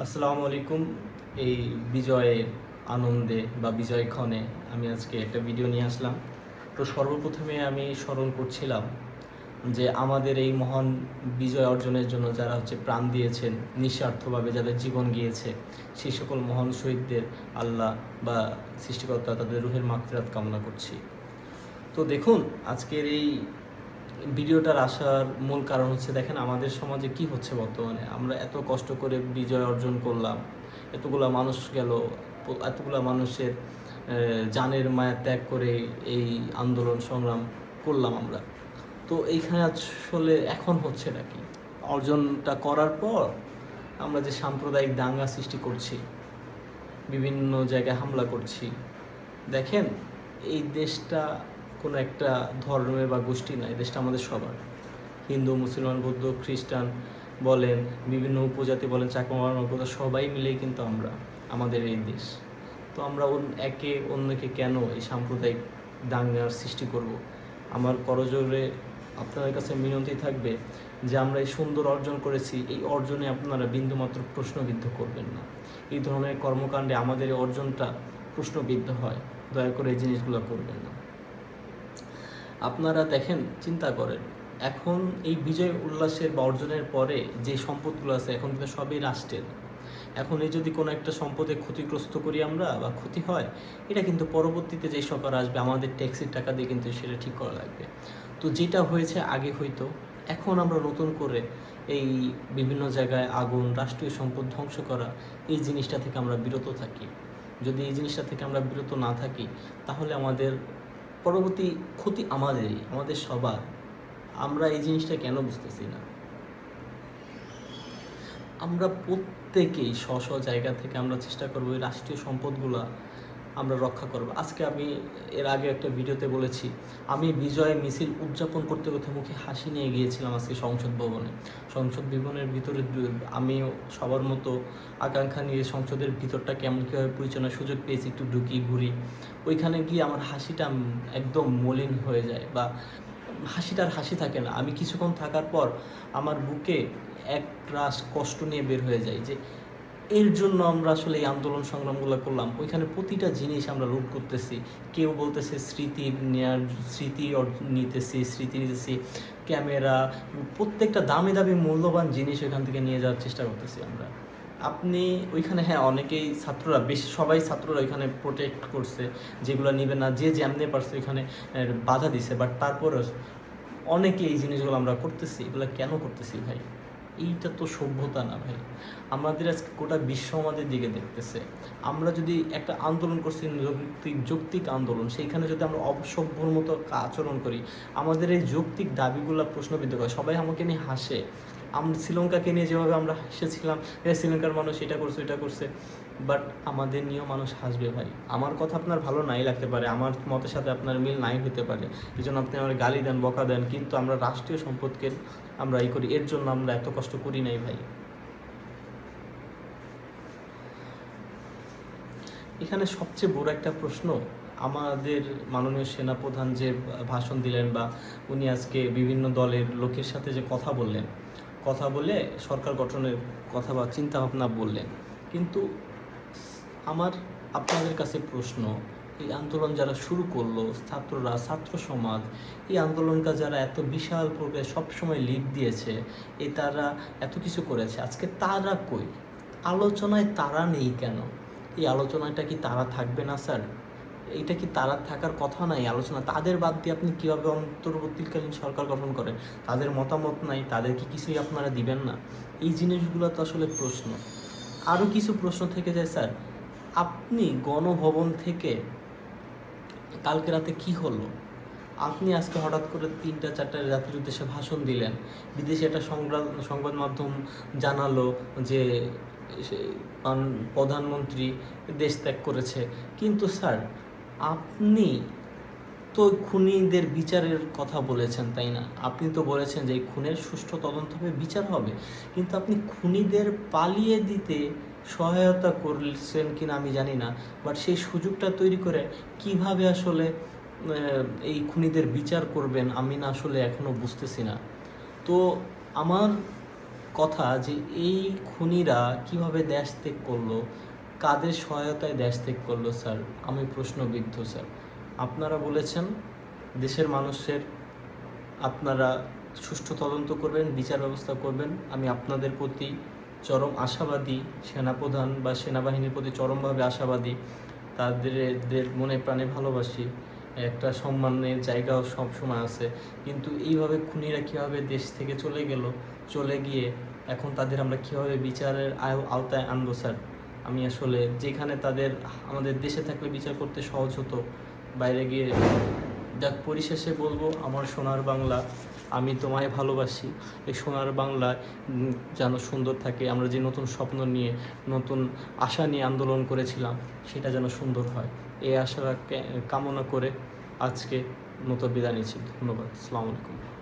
আসসালামু আলাইকুম। এই বিজয়ের আনন্দে বা বিজয়ক্ষণে আমি আজকে একটা ভিডিও নিয়ে আসলাম। তো সর্বপ্রথমে আমি স্মরণ করছিলাম যে আমাদের এই মহান বিজয় অর্জনের জন্য যারা প্রাণ দিয়েছেন, নিঃস্বার্থভাবে যাদের জীবন গিয়েছে, সেই সকল মহান শহীদদের আল্লাহ বা সৃষ্টিকর্তা তাদের রুহের মাগফিরাত কামনা করছি। তো দেখুন, আজকের এই ভিডিওটার আসার মূল কারণ দেখেন আমাদের সমাজে কি হচ্ছে বর্তমানে। আমরা এত কষ্ট করে বিজয় অর্জন করলাম, এতগুলা মানুষ গেল, এতগুলা মানুষের জানের মায়া ত্যাগ করে এই আন্দোলন সংগ্রাম করলাম আমরা। তো এইখানে আসলে এখন হচ্ছে নাকি অর্জনটা করার পর আমরা যে সাম্প্রদায়িক দাঙ্গা সৃষ্টি করছি, বিভিন্ন জায়গায় হামলা করছি। দেখেন, এই দেশটা কোনো একটা ধর্মের বা গোষ্ঠী নয়, এই দেশটা আমাদের সবার। হিন্দু, মুসলমান, বৌদ্ধ, খ্রিস্টান বলেন, বিভিন্ন উপজাতি বলেন, চাকমা, কথা সবাই মিলেই কিন্তু আমাদের এই দেশ। তো আমরা একে অন্যকে কেন এই সাম্প্রদায়িক দাঙ্গার সৃষ্টি করব? আমার করজোরে আপনাদের কাছে মিনতি থাকবে যে আমরা এই সুন্দর অর্জন করেছি, এই অর্জনে আপনারা বিন্দুমাত্র প্রশ্নবিদ্ধ করবেন না। এই ধরনের কর্মকাণ্ডে আমাদের এই অর্জনটা প্রশ্নবিদ্ধ হয়, দয়া করে এই জিনিসগুলো করবেন না। আপনারা দেখেন, চিন্তা করেন, এখন এই বিজয় উল্লাসের বা অর্জনের পরে যে সম্পদগুলো আছে এখন কিন্তু সবই রাষ্ট্রের। এখন এই যদি কোনো একটা সম্পদে ক্ষতিগ্রস্ত করি আমরা বা ক্ষতি হয়, এটা কিন্তু পরবর্তীতে যে সরকার আসবে আমাদের ট্যাক্সের টাকা দিয়ে কিন্তু সেটা ঠিক করা লাগবে। তো যেটা হয়েছে আগে হয়তো, এখন আমরা নতুন করে এই বিভিন্ন জায়গায় আগুন, রাষ্ট্রীয় সম্পদ ধ্বংস করা, এই জিনিসটা থেকে আমরা বিরত থাকি। যদি এই জিনিসটা থেকে আমরা বিরত না থাকি, তাহলে আমাদের পরবর্তী ক্ষতি আমাদের সবার। আমরা এই জিনিসটা কেন বুঝতেছি না? আমরা প্রত্যেকেই স্ব জায়গা থেকে আমরা চেষ্টা করবো এই রাষ্ট্রীয় সম্পদগুলো আমরা রক্ষা করব। আজকে আমি এর আগে একটা ভিডিওতে বলেছি, আমি বিজয় মিছিল উদযাপন করতে করতে মুখে হাসি নিয়ে গিয়েছিলাম আজকে সংসদ ভবনের ভিতরে। আমিও সবার মতো আকাঙ্ক্ষা নিয়ে সংসদের ভিতরটা কেমন কীভাবে পরিচালনার সুযোগ পেয়েছি, একটু ঢুকি ঘুরি। ওইখানে গিয়ে আমার হাসিটা একদম মলিন হয়ে যায়, বা হাসিটার হাসি থাকে না। আমি কিছুক্ষণ থাকার পর আমার বুকে এক রাশ কষ্ট নিয়ে বের হয়ে যায় যে এর জন্য আমরা আসলে এই আন্দোলন সংগ্রামগুলো করলাম। ওইখানে প্রতিটা জিনিস আমরা লুট করতেছি। কেউ বলতেছে স্মৃতি নিতেছি, ক্যামেরা, প্রত্যেকটা দামি মূল্যবান জিনিস ওইখান থেকে নিয়ে যাওয়ার চেষ্টা করতেছি আমরা। আপনি ওইখানে, হ্যাঁ, অনেকেই ছাত্ররা, বেশি সবাই ছাত্ররা ওইখানে প্রোটেক্ট করছে, যেগুলো নেবে না, যে যেমনি পারছে ওইখানে বাধা দিছে। বাট তারপরেও অনেকে এই জিনিসগুলো আমরা করতেছি। এগুলো কেন করতেছি ভাই? এইটা তো সভ্যতা না ভাই। আমাদের আজকে গোটা বিশ্ব আমাদের দিকে দেখতেছে। আমরা যদি একটা আন্দোলন করছি, যৌক্তিক আন্দোলন, সেইখানে যদি আমরা অসভ্যর মতো আচরণ করি, আমাদের এই যৌক্তিক দাবিগুলো প্রশ্নবিদ্ধ করে, সবাই আমাকে নিয়ে হাসে। আমরা শ্রীলঙ্কাকে নিয়ে যেভাবে আমরা হেসেছিলাম, শ্রীলঙ্কার মানুষ এটা করছে, বাট আমাদের নিয়েও মানুষ হাসবে ভাই। আমার কথা আপনার ভালো নাই লাগতে পারে, আমার মতের সাথে আপনার মিল নাই হতে পারে, এই জন্য আপনি আমার গালি দেন, বকা দেন, কিন্তু আমরা রাষ্ট্রীয় সম্পদকে আমরা করি, এর জন্য আমরা এত কষ্ট করি নাই ভাই। এখানে সবচেয়ে বড় একটা প্রশ্ন, আমাদের মাননীয় সেনাপ্রধান যে ভাষণ দিলেন, বা উনি আজকে বিভিন্ন দলের লোকের সাথে যে কথা বলে সরকার গঠনের কথা বা চিন্তা ভাবনা বললেন, কিন্তু আমার আপনাদের কাছে প্রশ্ন, এই আন্দোলন যারা শুরু করলো, ছাত্ররা, ছাত্র সমাজ, এই আন্দোলনটা যারা এত বিশাল প্রক্রিয়া সবসময় লিড দিয়েছে, তারা এত কিছু করেছে, আজকে তারা কই? আলোচনায় তারা নেই কেন? এই আলোচনাটা কি তারা থাকবে না স্যার? এটা কি তারা থাকার কথা নাই? আলোচনা তাদের বাদ দিয়ে আপনি কীভাবে অন্তর্বর্তীকালীন সরকার গঠন করেন? তাদের মতামত নাই, তাদের কি কিছুই আপনারা দিবেন না? এই জিনিসগুলো তো আসলে প্রশ্ন। আরও কিছু প্রশ্ন থেকে যায় স্যার, আপনি গণভবন থেকে কালকে রাতে কি হলো? আপনি আজকে হঠাৎ করে 3টা-4টা জাতির উদ্দেশ্যে ভাষণ দিলেন, বিদেশে একটা সংবাদ মাধ্যম জানালো যে প্রধানমন্ত্রী দেশ ত্যাগ করেছে, কিন্তু স্যার আপনি তো খুনিদের বিচারের কথা বলেছেন, তাই না? আপনি তো বলেছেন যে এই খুনের সুষ্ঠু তদন্ত হবে, বিচার হবে, কিন্তু আপনি খুনিদের পালিয়ে দিতে সহায়তা করছেন কিনা আমি জানি না, বাট সেই সুযোগটা তৈরি করে কিভাবে আসলে এই খুনিদের বিচার করবেন আমি না আসলে এখনও বুঝতেছি না। তো আমার কথা যে এই খুনিরা কিভাবে দেশ ত্যাগ করলো, কাদের সহায়তায় দেশ ত্যাগ করলো স্যার, আমি প্রশ্নবিদ্ধ স্যার। আপনারা বলেছেন দেশের মানুষের আপনারা সুষ্ঠু তদন্ত করবেন, বিচার ব্যবস্থা করবেন। আমি আপনাদের প্রতি চরম আশাবাদী, সেনাপ্রধান বা সেনাবাহিনীর প্রতি চরমভাবে আশাবাদী। তাদের মনে প্রাণে ভালোবাসি, একটা সম্মানের জায়গাও সব সময় আছে। কিন্তু এইভাবে খুনিরা কীভাবে দেশ থেকে চলে গিয়ে এখন তাদের আমরা কীভাবে বিচারের আওতায় আনবো স্যার? আমি আসলে যেখানে আমাদের দেশে থাকলে বিচার করতে সহজ হতো, বাইরে গিয়ে যাক, পরিশেষে বলবো, আমার সোনার বাংলা, আমি তোমায় ভালোবাসি। এই সোনার বাংলা যেন সুন্দর থাকে। আমরা যে নতুন স্বপ্ন নিয়ে, নতুন আশা নিয়ে আন্দোলন করেছিলাম, সেটা যেন সুন্দর হয়, এই আশাকে কামনা করে আজকে মতো বিদায় নিচ্ছি। ধন্যবাদ। আসসালামু আলাইকুম।